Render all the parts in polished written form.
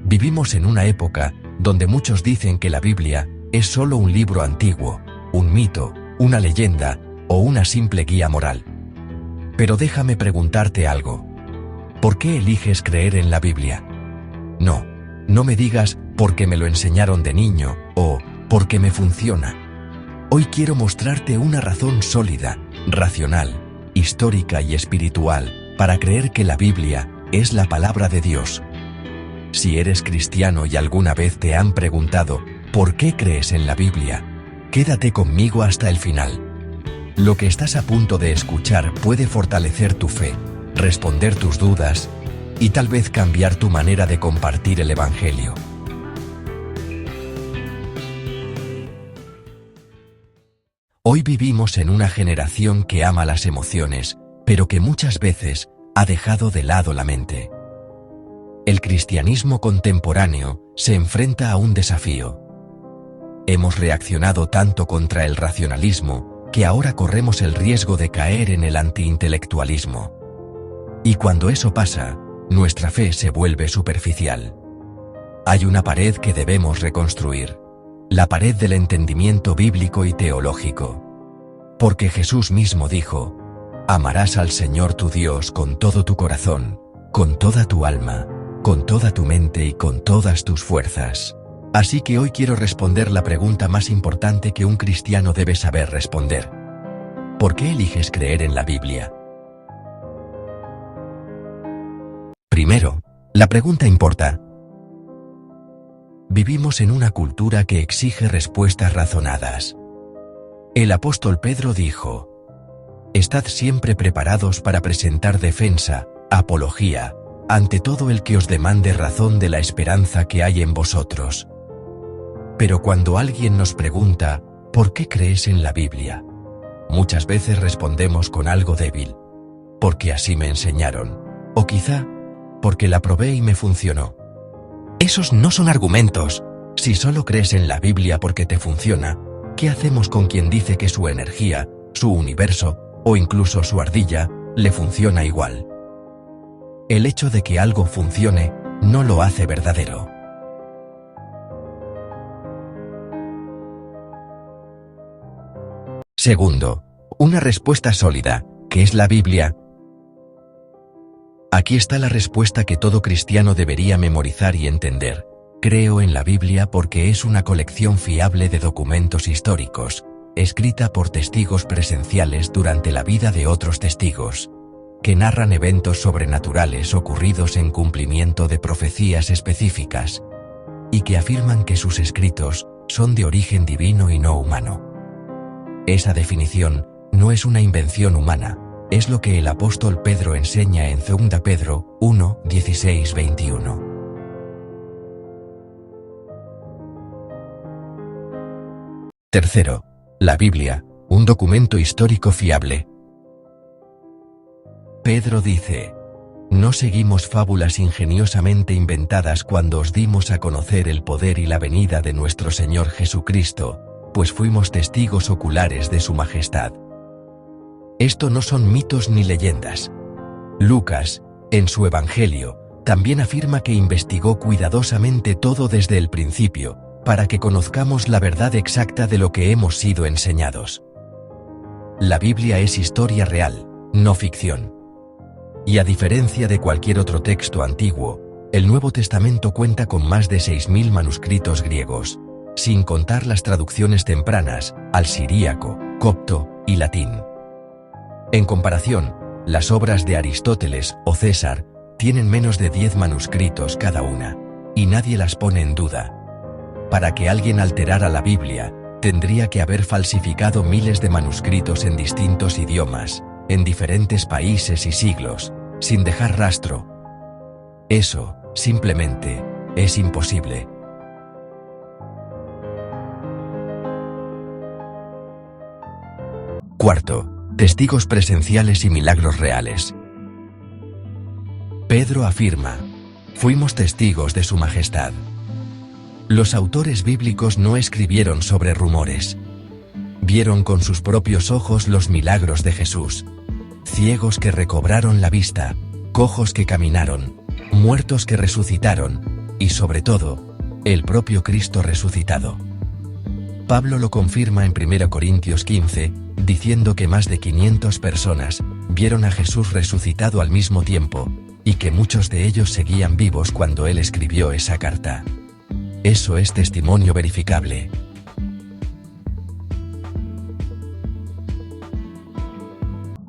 Vivimos en una época donde muchos dicen que la Biblia es solo un libro antiguo, un mito, una leyenda o una simple guía moral. Pero déjame preguntarte algo. ¿Por qué eliges creer en la Biblia? No me digas porque me lo enseñaron de niño o porque me funciona. Hoy quiero mostrarte una razón sólida, racional, histórica y espiritual para creer que la Biblia es la palabra de Dios. Si eres cristiano y alguna vez te han preguntado ¿por qué crees en la Biblia? Quédate conmigo hasta el final. Lo que estás a punto de escuchar puede fortalecer tu fe, responder tus dudas y tal vez cambiar tu manera de compartir el Evangelio. Hoy vivimos en una generación que ama las emociones, pero que muchas veces ha dejado de lado la mente. El cristianismo contemporáneo se enfrenta a un desafío. Hemos reaccionado tanto contra el racionalismo que ahora corremos el riesgo de caer en el antiintelectualismo. Y cuando eso pasa, nuestra fe se vuelve superficial. Hay una pared que debemos reconstruir. La pared del entendimiento bíblico y teológico. Porque Jesús mismo dijo: amarás al Señor tu Dios con todo tu corazón, con toda tu alma, con toda tu mente y con todas tus fuerzas. Así que hoy quiero responder la pregunta más importante que un cristiano debe saber responder. ¿Por qué eliges creer en la Biblia? Primero, la pregunta importa. Vivimos en una cultura que exige respuestas razonadas. El apóstol Pedro dijo: estad siempre preparados para presentar defensa, apología, ante todo el que os demande razón de la esperanza que hay en vosotros. Pero cuando alguien nos pregunta, ¿por qué crees en la Biblia? Muchas veces respondemos con algo débil. Porque así me enseñaron. O quizá, porque la probé y me funcionó. Esos no son argumentos. Si solo crees en la Biblia porque te funciona, ¿qué hacemos con quien dice que su energía, su universo, o incluso su ardilla, le funciona igual? El hecho de que algo funcione no lo hace verdadero. Segundo, una respuesta sólida. ¿Qué es la Biblia? Aquí está la respuesta que todo cristiano debería memorizar y entender. Creo en la Biblia porque es una colección fiable de documentos históricos, escrita por testigos presenciales durante la vida de otros testigos, que narran eventos sobrenaturales ocurridos en cumplimiento de profecías específicas, y que afirman que sus escritos son de origen divino y no humano. Esa definición no es una invención humana, es lo que el apóstol Pedro enseña en 2 Pedro 1, 16, 21. Tercero, la Biblia, un documento histórico fiable. Pedro dice: no seguimos fábulas ingeniosamente inventadas cuando os dimos a conocer el poder y la venida de nuestro Señor Jesucristo, pues fuimos testigos oculares de su majestad. Esto no son mitos ni leyendas. Lucas, en su Evangelio, también afirma que investigó cuidadosamente todo desde el principio, para que conozcamos la verdad exacta de lo que hemos sido enseñados. La Biblia es historia real, no ficción. Y a diferencia de cualquier otro texto antiguo, el Nuevo Testamento cuenta con más de 6.000 manuscritos griegos, sin contar las traducciones tempranas, al siríaco, copto y latín. En comparación, las obras de Aristóteles o César tienen menos de 10 manuscritos cada una, y nadie las pone en duda. Para que alguien alterara la Biblia, tendría que haber falsificado miles de manuscritos en distintos idiomas, en diferentes países y siglos, sin dejar rastro. Eso, simplemente, es imposible. Cuarto, testigos presenciales y milagros reales. Pedro afirma: fuimos testigos de su majestad. Los autores bíblicos no escribieron sobre rumores. Vieron con sus propios ojos los milagros de Jesús. Ciegos que recobraron la vista, cojos que caminaron, muertos que resucitaron, y sobre todo, el propio Cristo resucitado. Pablo lo confirma en 1 Corintios 15, diciendo que más de 500 personas vieron a Jesús resucitado al mismo tiempo, y que muchos de ellos seguían vivos cuando él escribió esa carta. Eso es testimonio verificable.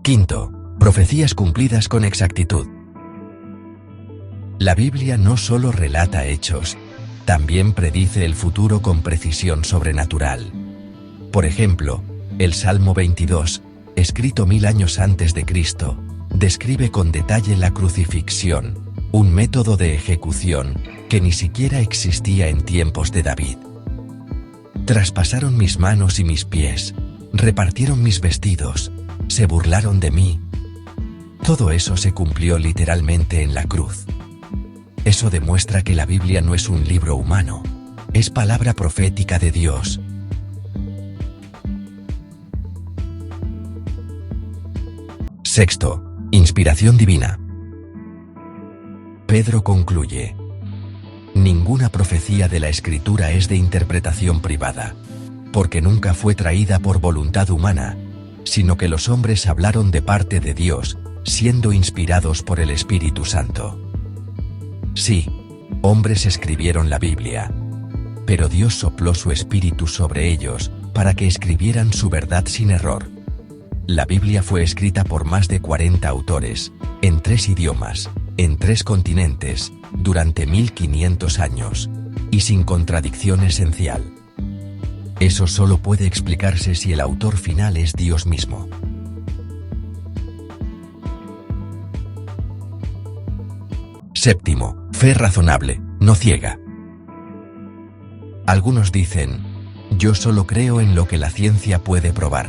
Quinto, profecías cumplidas con exactitud. La Biblia no solo relata hechos, también predice el futuro con precisión sobrenatural. Por ejemplo, el Salmo 22, escrito 1000 años antes de Cristo, describe con detalle la crucifixión, un método de ejecución que ni siquiera existía en tiempos de David. Traspasaron mis manos y mis pies, repartieron mis vestidos, se burlaron de mí. Todo eso se cumplió literalmente en la cruz. Eso demuestra que la Biblia no es un libro humano, es palabra profética de Dios. Sexto, inspiración divina. Pedro concluye: ninguna profecía de la Escritura es de interpretación privada, porque nunca fue traída por voluntad humana, sino que los hombres hablaron de parte de Dios, siendo inspirados por el Espíritu Santo. Sí, hombres escribieron la Biblia, pero Dios sopló su espíritu sobre ellos, para que escribieran su verdad sin error. La Biblia fue escrita por más de 40 autores, en 3 idiomas, en 3 continentes, durante 1500 años, y sin contradicción esencial. Eso solo puede explicarse si el autor final es Dios mismo. Séptimo, fe razonable, no ciega. Algunos dicen: yo solo creo en lo que la ciencia puede probar.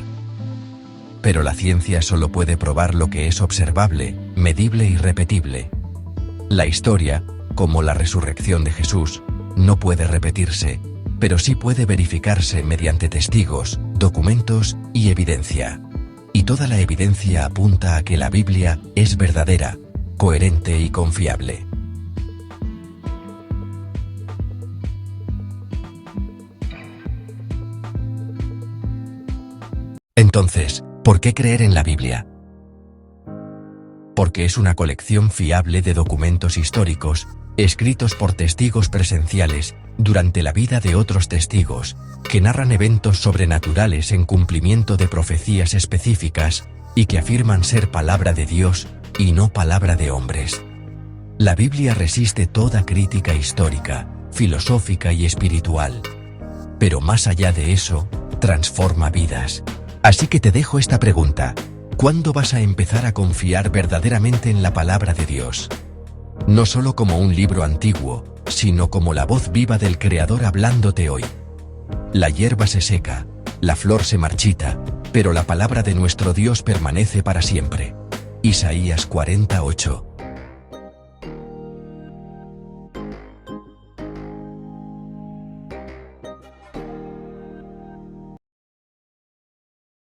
Pero la ciencia solo puede probar lo que es observable, medible y repetible. La historia, como la resurrección de Jesús, no puede repetirse, pero sí puede verificarse mediante testigos, documentos y evidencia. Y toda la evidencia apunta a que la Biblia es verdadera, coherente y confiable. Entonces, ¿por qué creer en la Biblia? Porque es una colección fiable de documentos históricos, escritos por testigos presenciales, durante la vida de otros testigos, que narran eventos sobrenaturales en cumplimiento de profecías específicas, y que afirman ser palabra de Dios, y no palabra de hombres. La Biblia resiste toda crítica histórica, filosófica y espiritual. Pero más allá de eso, transforma vidas. Así que te dejo esta pregunta: ¿cuándo vas a empezar a confiar verdaderamente en la palabra de Dios? No solo como un libro antiguo, sino como la voz viva del Creador hablándote hoy. La hierba se seca, la flor se marchita, pero la palabra de nuestro Dios permanece para siempre. Isaías 48.